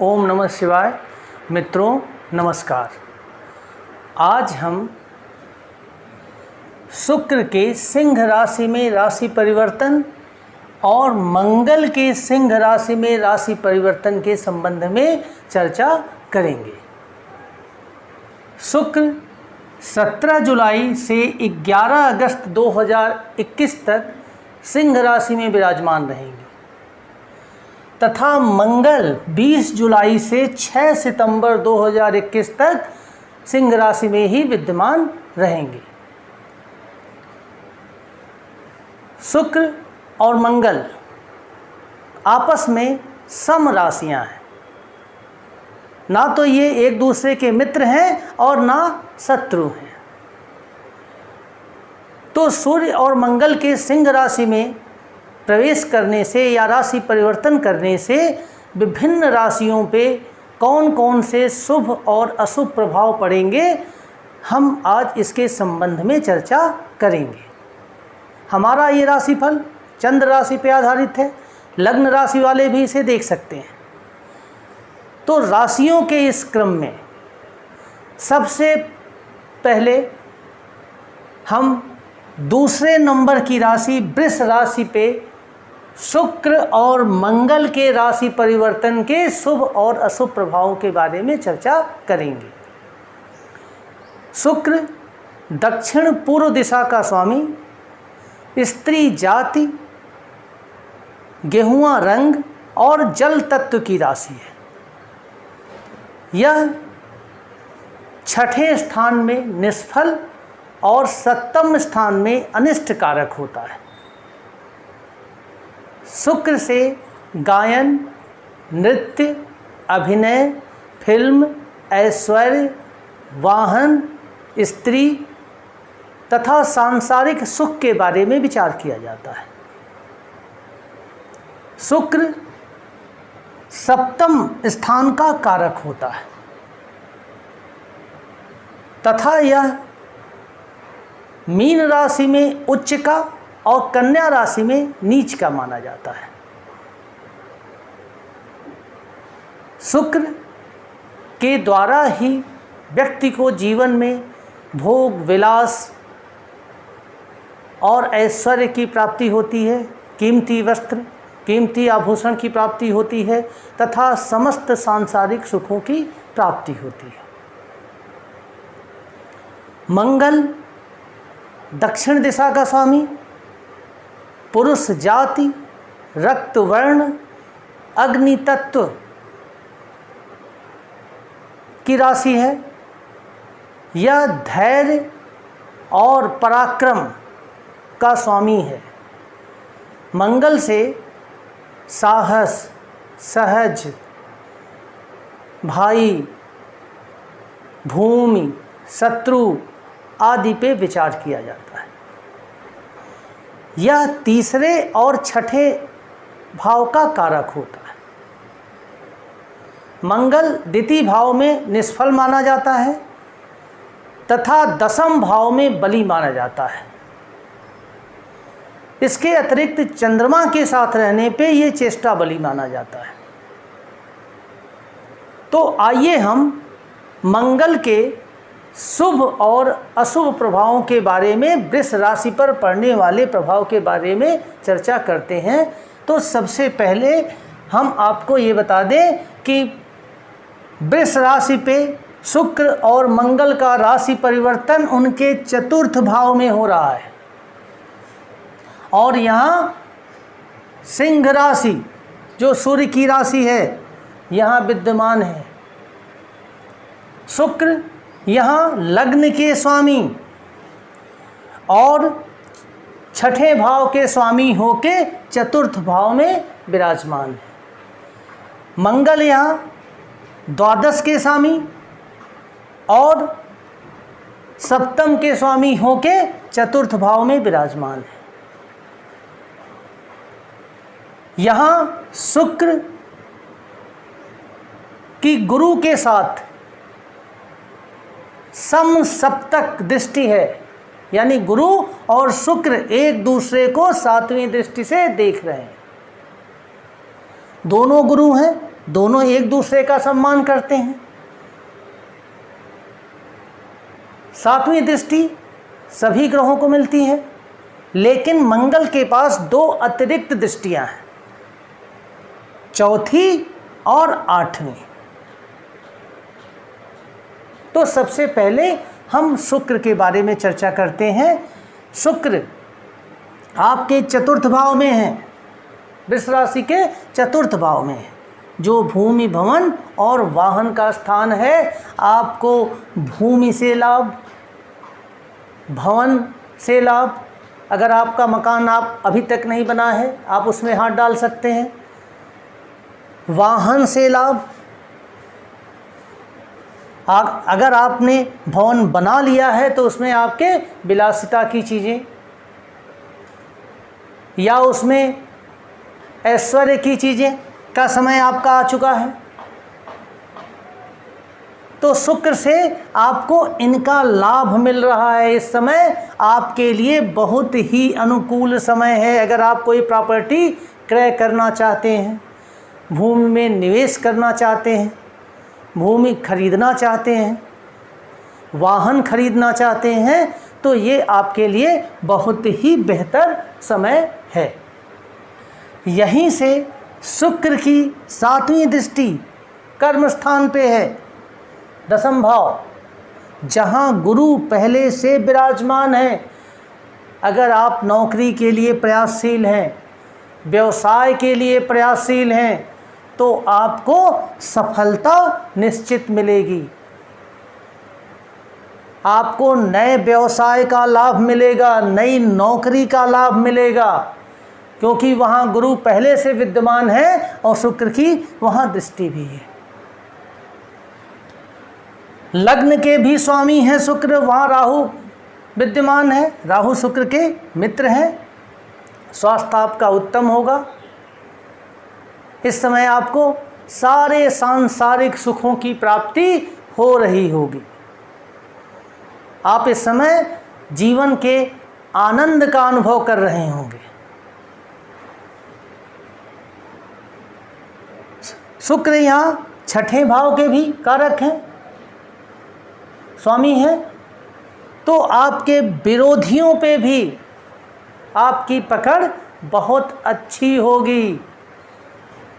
ओम नमः शिवाय। मित्रों नमस्कार। आज हम शुक्र के सिंह राशि में राशि परिवर्तन और मंगल के सिंह राशि में राशि परिवर्तन के संबंध में चर्चा करेंगे। शुक्र 17 जुलाई से 11 अगस्त 2021 तक सिंह राशि में विराजमान रहेंगे तथा मंगल 20 जुलाई से 6 सितंबर 2021 तक सिंह राशि में ही विद्यमान रहेंगे। शुक्र और मंगल आपस में सम राशियां हैं, ना तो ये एक दूसरे के मित्र हैं और ना शत्रु हैं। तो सूर्य और मंगल के सिंह राशि में प्रवेश करने से या राशि परिवर्तन करने से विभिन्न राशियों पे कौन कौन से शुभ और अशुभ प्रभाव पड़ेंगे, हम आज इसके संबंध में चर्चा करेंगे। हमारा ये राशिफल चंद्र राशि पे आधारित है, लग्न राशि वाले भी इसे देख सकते हैं। तो राशियों के इस क्रम में सबसे पहले हम दूसरे नंबर की राशि वृष राशि पे शुक्र और मंगल के राशि परिवर्तन के शुभ और अशुभ प्रभावों के बारे में चर्चा करेंगे। शुक्र दक्षिण पूर्व दिशा का स्वामी, स्त्री जाति, गेहुआ रंग और जल तत्व की राशि है। यह छठे स्थान में निष्फल और सप्तम स्थान में अनिष्ट कारक होता है। शुक्र से गायन, नृत्य, अभिनय, फिल्म, ऐश्वर्य, वाहन, स्त्री तथा सांसारिक सुख के बारे में विचार किया जाता है। शुक्र सप्तम स्थान का कारक होता है तथा यह मीन राशि में उच्च का और कन्या राशि में नीच का माना जाता है। शुक्र के द्वारा ही व्यक्ति को जीवन में भोग विलास और ऐश्वर्य की प्राप्ति होती है, कीमती वस्त्र, कीमती आभूषण की प्राप्ति होती है तथा समस्त सांसारिक सुखों की प्राप्ति होती है। मंगल दक्षिण दिशा का स्वामी, पुरुष जाति, रक्त वर्ण, अग्नि तत्व की राशि है। यह धैर्य और पराक्रम का स्वामी है। मंगल से साहस, सहज, भाई, भूमि, शत्रु आदि पे विचार किया जाता है। यह तीसरे और छठे भाव का कारक होता है। मंगल द्वितीय भाव में निष्फल माना जाता है तथा दशम भाव में बली माना जाता है। इसके अतिरिक्त चंद्रमा के साथ रहने पे ये चेष्टा बली माना जाता है। तो आइए हम मंगल के शुभ और अशुभ प्रभावों के बारे में, वृष राशि पर पड़ने वाले प्रभाव के बारे में चर्चा करते हैं। तो सबसे पहले हम आपको ये बता दें कि वृष राशि पे शुक्र और मंगल का राशि परिवर्तन उनके चतुर्थ भाव में हो रहा है और यहाँ सिंह राशि जो सूर्य की राशि है यहाँ विद्यमान है। शुक्र यहाँ लग्न के स्वामी और छठे भाव के स्वामी होके चतुर्थ भाव में विराजमान है। मंगल यहाँ द्वादश के स्वामी और सप्तम के स्वामी होके चतुर्थ भाव में विराजमान है। यहाँ शुक्र की गुरु के साथ सम सप्तक दृष्टि है, यानी गुरु और शुक्र एक दूसरे को सातवीं दृष्टि से देख रहे हैं। दोनों गुरु हैं, दोनों एक दूसरे का सम्मान करते हैं। सातवीं दृष्टि सभी ग्रहों को मिलती है, लेकिन मंगल के पास दो अतिरिक्त दृष्टियां हैं, चौथी और आठवीं। तो सबसे पहले हम शुक्र के बारे में चर्चा करते हैं। शुक्र आपके चतुर्थ भाव में है, वृष राशि के चतुर्थ भाव में है, जो भूमि भवन और वाहन का स्थान है। आपको भूमि से लाभ, भवन से लाभ, अगर आपका मकान आप अभी तक नहीं बना है आप उसमें हाथ डाल सकते हैं। वाहन से लाभ, अगर आपने भवन बना लिया है तो उसमें आपके विलासिता की चीज़ें या उसमें ऐश्वर्य की चीज़ें का समय आपका आ चुका है, तो शुक्र से आपको इनका लाभ मिल रहा है। इस समय आपके लिए बहुत ही अनुकूल समय है। अगर आप कोई प्रॉपर्टी क्रय करना चाहते हैं, भूमि में निवेश करना चाहते हैं, भूमि खरीदना चाहते हैं, वाहन खरीदना चाहते हैं, तो ये आपके लिए बहुत ही बेहतर समय है। यहीं से शुक्र की सातवीं दृष्टि कर्म स्थान पे है, दसम भाव, जहाँ गुरु पहले से विराजमान है। अगर आप नौकरी के लिए प्रयासशील हैं, व्यवसाय के लिए प्रयासशील हैं, तो आपको सफलता निश्चित मिलेगी। आपको नए व्यवसाय का लाभ मिलेगा, नई नौकरी का लाभ मिलेगा, क्योंकि वहाँ गुरु पहले से विद्यमान है और शुक्र की वहाँ दृष्टि भी है। लग्न के भी स्वामी हैं शुक्र, वहाँ राहु विद्यमान है, राहु शुक्र के मित्र हैं। स्वास्थ्य आपका उत्तम होगा। इस समय आपको सारे सांसारिक सुखों की प्राप्ति हो रही होगी। आप इस समय जीवन के आनंद का अनुभव कर रहे होंगे। शुक्र यहाँ छठे भाव के भी कारक हैं, स्वामी हैं, तो आपके विरोधियों पे भी आपकी पकड़ बहुत अच्छी होगी।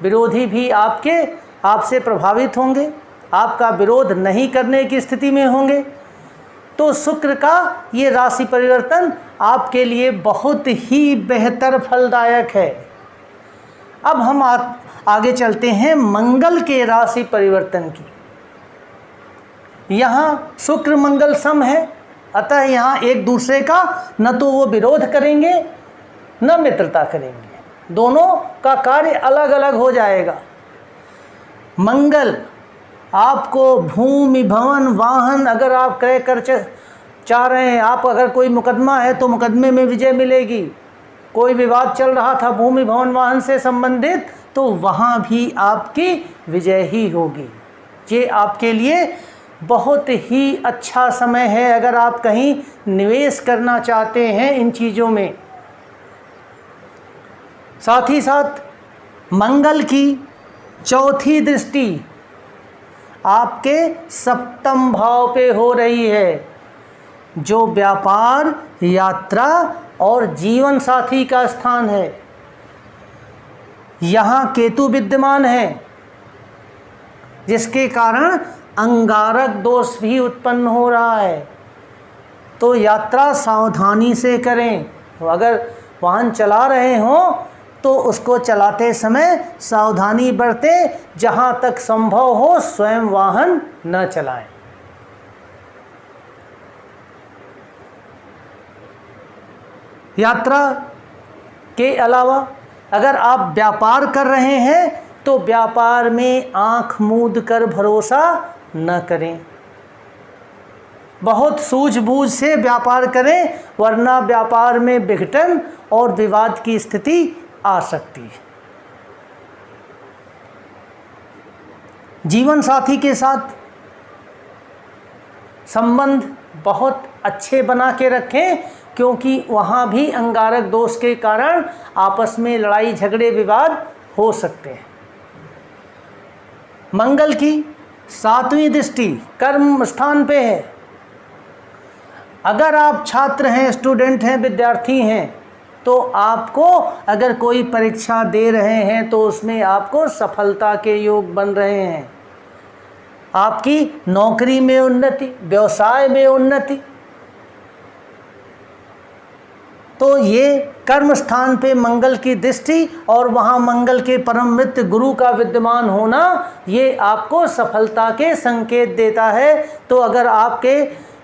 विरोधी भी आपसे प्रभावित होंगे, आपका विरोध नहीं करने की स्थिति में होंगे। तो शुक्र का ये राशि परिवर्तन आपके लिए बहुत ही बेहतर फलदायक है। अब हम आगे चलते हैं मंगल के राशि परिवर्तन की। यहाँ शुक्र मंगल सम है, अतः यहाँ एक दूसरे का न तो वो विरोध करेंगे न मित्रता करेंगे, दोनों का कार्य अलग अलग हो जाएगा। मंगल आपको भूमि भवन वाहन, अगर आप क्रय कर चाह रहे हैं, आप अगर कोई मुकदमा है तो मुकदमे में विजय मिलेगी। कोई विवाद चल रहा था भूमि भवन वाहन से संबंधित, तो वहाँ भी आपकी विजय ही होगी। ये आपके लिए बहुत ही अच्छा समय है अगर आप कहीं निवेश करना चाहते हैं इन चीज़ों में। साथ ही साथ मंगल की चौथी दृष्टि आपके सप्तम भाव पे हो रही है, जो व्यापार, यात्रा और जीवन साथी का स्थान है। यहाँ केतु विद्यमान है, जिसके कारण अंगारक दोष भी उत्पन्न हो रहा है। तो यात्रा सावधानी से करें। अगर वाहन चला रहे हों तो उसको चलाते समय सावधानी बरतें, जहाँ तक संभव हो स्वयं वाहन न चलाएं। यात्रा के अलावा अगर आप व्यापार कर रहे हैं तो व्यापार में आंख मूंद कर भरोसा न करें। बहुत सूझबूझ से व्यापार करें, वरना व्यापार में विघटन और विवाद की स्थिति आ सकती है। जीवन साथी के साथ संबंध बहुत अच्छे बना के रखें, क्योंकि वहाँ भी अंगारक दोष के कारण आपस में लड़ाई झगड़े विवाद हो सकते हैं। मंगल की 7वीं दृष्टि कर्म स्थान पे है। अगर आप छात्र हैं, स्टूडेंट हैं, विद्यार्थी हैं, तो आपको अगर कोई परीक्षा दे रहे हैं तो उसमें आपको सफलता के योग बन रहे हैं। आपकी नौकरी में उन्नति, व्यवसाय में उन्नति। तो ये कर्म स्थान पे मंगल की दृष्टि और वहाँ मंगल के परम मित्र गुरु का विद्यमान होना, ये आपको सफलता के संकेत देता है। तो अगर आपके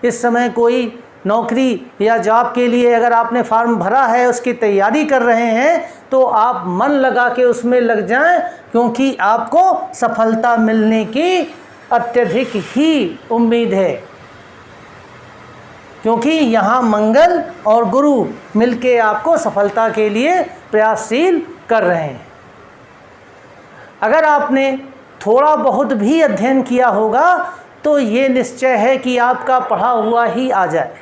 इस समय कोई नौकरी या जॉब के लिए अगर आपने फॉर्म भरा है, उसकी तैयारी कर रहे हैं, तो आप मन लगा के उसमें लग जाएं, क्योंकि आपको सफलता मिलने की अत्यधिक ही उम्मीद है। क्योंकि यहाँ मंगल और गुरु मिलके आपको सफलता के लिए प्रयासशील कर रहे हैं। अगर आपने थोड़ा बहुत भी अध्ययन किया होगा तो ये निश्चय है कि आपका पढ़ा हुआ ही आ जाए।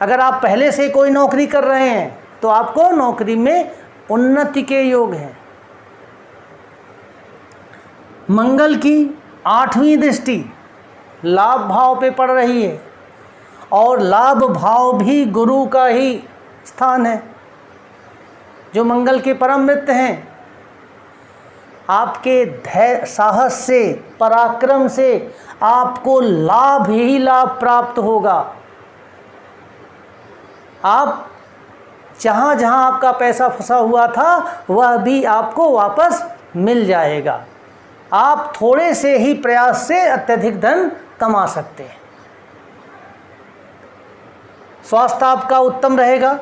अगर आप पहले से कोई नौकरी कर रहे हैं तो आपको नौकरी में उन्नति के योग हैं। मंगल की 8वीं दृष्टि लाभ भाव पे पड़ रही है और लाभ भाव भी गुरु का ही स्थान है, जो मंगल के परम मित्र हैं। आपके धैर्य, साहस से, पराक्रम से आपको लाभ ही लाभ प्राप्त होगा। आप जहाँ जहाँ आपका पैसा फंसा हुआ था वह भी आपको वापस मिल जाएगा। आप थोड़े से ही प्रयास से अत्यधिक धन कमा सकते हैं। स्वास्थ्य आपका उत्तम रहेगा।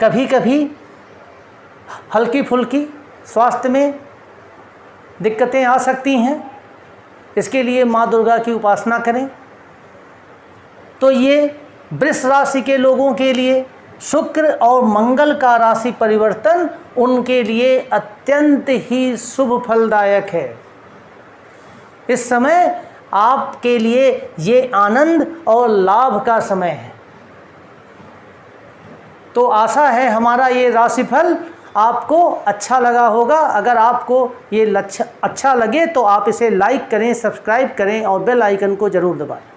कभी कभी हल्की फुल्की स्वास्थ्य में दिक्कतें आ सकती हैं, इसके लिए माँ दुर्गा की उपासना करें। तो ये वृष राशि के लोगों के लिए शुक्र और मंगल का राशि परिवर्तन उनके लिए अत्यंत ही शुभ फलदायक है। इस समय आपके लिए ये आनंद और लाभ का समय है। तो आशा है हमारा ये राशिफल आपको अच्छा लगा होगा। अगर आपको ये अच्छा लगे तो आप इसे लाइक करें, सब्सक्राइब करें और बेल आइकन को ज़रूर दबाएं।